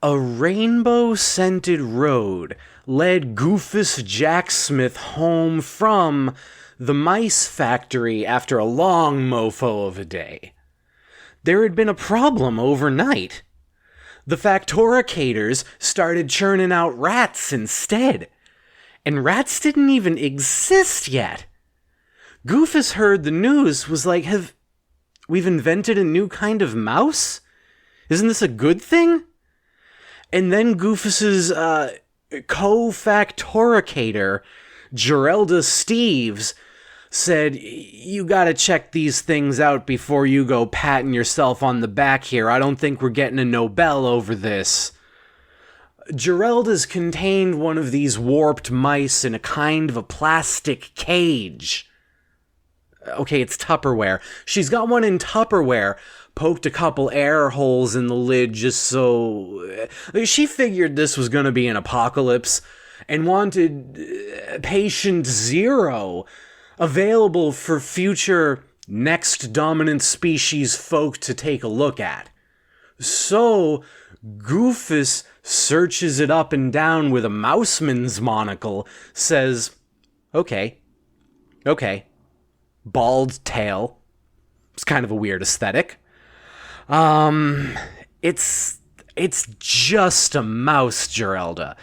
A rainbow-scented road led Goofus Jacksmith home from the mice factory after a long mofo of a day. There had been a problem overnight. The factoricators started churning out rats instead, and rats didn't even exist yet. Goofus heard the news, was like, we've invented a new kind of mouse? Isn't this a good thing? And then Goofus's co-factoricator, Gerelda Steves, said, you gotta check these things out before you go patting yourself on the back here. I don't think we're getting a Nobel over this. Gerelda's contained one of these warped mice in a kind of a plastic cage. Okay, it's Tupperware. She's got one in Tupperware, poked a couple air holes in the lid just so... She figured this was going to be an apocalypse and wanted patient zero available for future next dominant species folk to take a look at. So, Goofus searches it up and down with a mouseman's monocle, says, okay. Bald tail. It's kind of a weird aesthetic. It's just a mouse, Gerelda.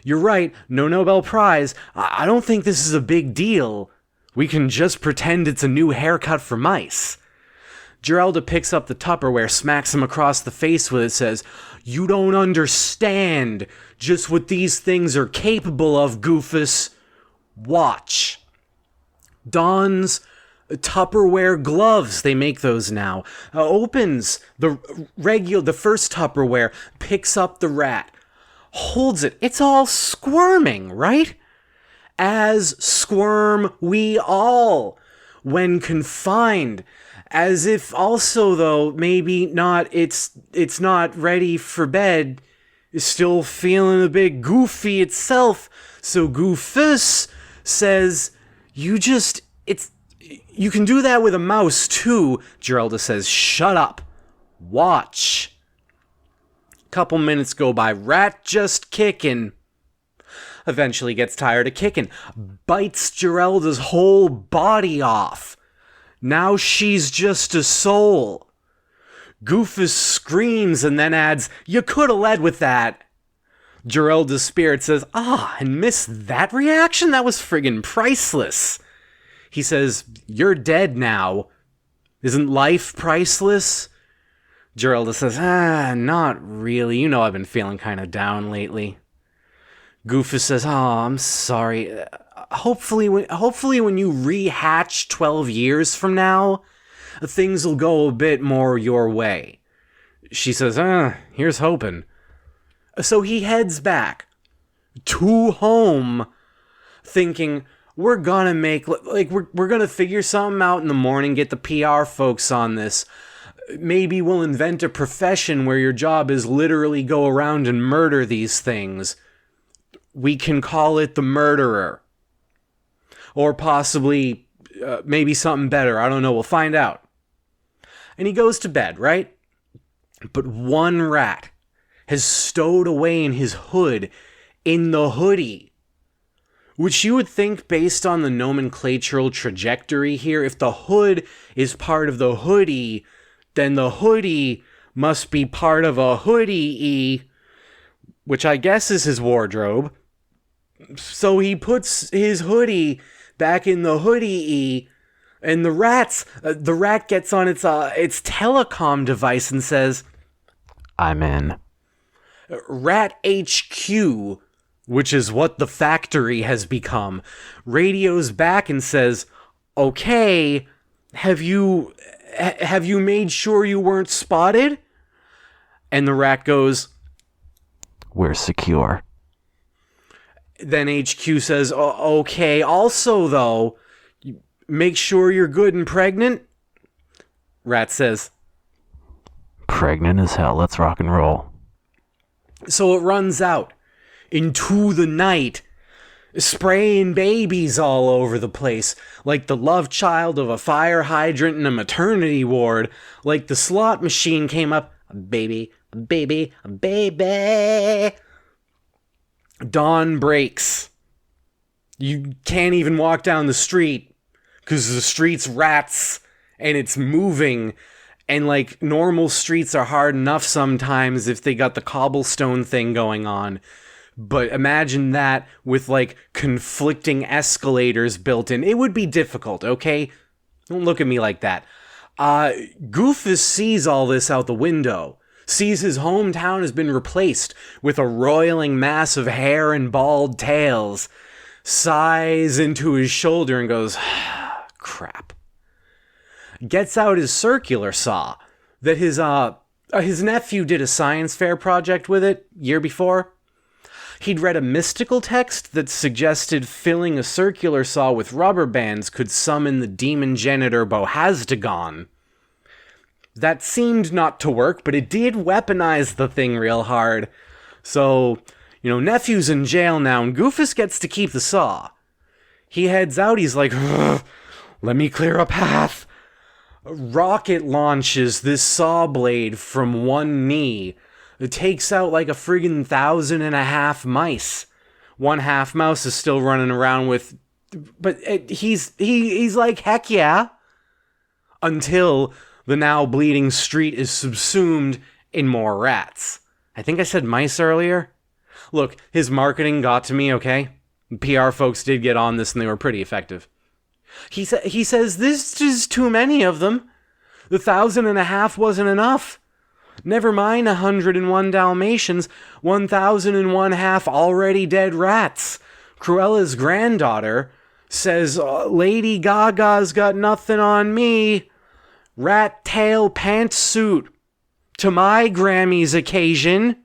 You're right, no Nobel Prize. I don't think this is a big deal. We can just pretend it's a new haircut for mice. Gerelda picks up the Tupperware, smacks him across the face with it, says, you don't understand just what these things are capable of, Goofus. Watch. Dons Tupperware gloves, they make those now. Opens the first Tupperware, picks up the rat, holds it. It's all squirming, right? As squirm we all when confined. As if also, though, maybe not, it's not ready for bed, is still feeling a bit goofy itself. So Goofus says, you can do that with a mouse, too. Gerelda says, shut up. Watch. Couple minutes go by. Rat just kicking. Eventually gets tired of kicking. Bites Gerelda's whole body off. Now she's just a soul. Goofus screams and then adds, you could have led with that. Gerelda's spirit says, and missed that reaction? That was friggin' priceless. He says, you're dead now. Isn't life priceless? Gerelda says, not really. You know I've been feeling kind of down lately. Goofus says, I'm sorry. Hopefully when you rehatch 12 years from now, things will go a bit more your way. She says, here's hoping. So he heads back to home thinking, we're gonna make, we're gonna figure something out in the morning, get the PR folks on this. Maybe we'll invent a profession where your job is literally go around and murder these things. We can call it the murderer. Or possibly, maybe something better. I don't know. We'll find out. And he goes to bed, right? But one rat has stowed away in his hood, in the hoodie. Which you would think, based on the nomenclatural trajectory here, if the hood is part of the hoodie, then the hoodie must be part of a hoodie, which I guess is his wardrobe. So he puts his hoodie back in the hoodie, and the rat gets on its telecom device and says, I'm in. Rat HQ, which is what the factory has become, radios back and says, okay, have you made sure you weren't spotted? And the rat goes, we're secure. Then HQ says, okay, also though, make sure you're good and pregnant. Rat says, pregnant as hell, let's rock and roll. So it runs out into the night, spraying babies all over the place, like the love child of a fire hydrant in a maternity ward, like the slot machine came up, baby, baby, baby. Dawn breaks. You can't even walk down the street because the street's rats and it's moving. And like normal streets are hard enough sometimes if they got the cobblestone thing going on. But imagine that with like conflicting escalators built in. It would be difficult, okay? Don't look at me like that. Goofus sees all this out the window. Sees his hometown has been replaced with a roiling mass of hair and bald tails. Sighs into his shoulder and goes, crap. Gets out his circular saw that his nephew did a science fair project with it year before. He'd read a mystical text that suggested filling a circular saw with rubber bands could summon the demon janitor Bohazdagon. That seemed not to work, but it did weaponize the thing real hard. So, nephew's in jail now, and Goofus gets to keep the saw. He heads out, he's like, let me clear a path. Rocket launches this saw blade from one knee. It takes out like a friggin' 1,500 mice. One half mouse is still running around with... But he's like, heck yeah. Until the now bleeding street is subsumed in more rats. I think I said mice earlier. Look, his marketing got to me, okay? PR folks did get on this and they were pretty effective. He says this is too many of them. The 1,500 wasn't enough. Never mind 101 Dalmatians, 1,001 half already dead rats. Cruella's granddaughter says, Lady Gaga's got nothing on me. Rat tail pantsuit. To my Grammy's occasion.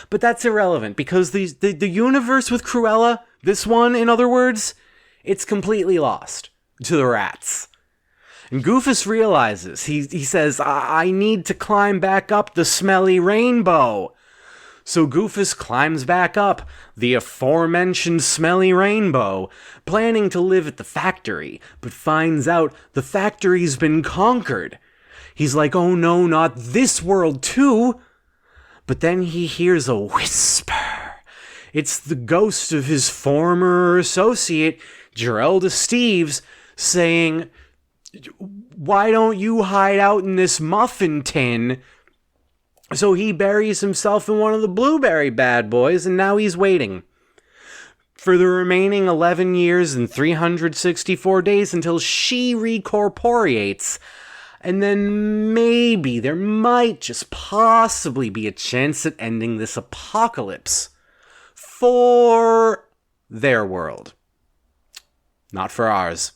But that's irrelevant, because the universe with Cruella, this one, in other words, it's completely lost to the rats. And Goofus realizes, he says, I need to climb back up the smelly rainbow. So Goofus climbs back up the aforementioned smelly rainbow, planning to live at the factory, but finds out the factory's been conquered. He's like, oh no, not this world too. But then he hears a whisper. It's the ghost of his former associate, Gerelda Steves, saying, why don't you hide out in this muffin tin? So he buries himself in one of the blueberry bad boys, and now he's waiting for the remaining 11 years and 364 days until she recorporeates. And then maybe there might just possibly be a chance at ending this apocalypse for their world. Not for ours.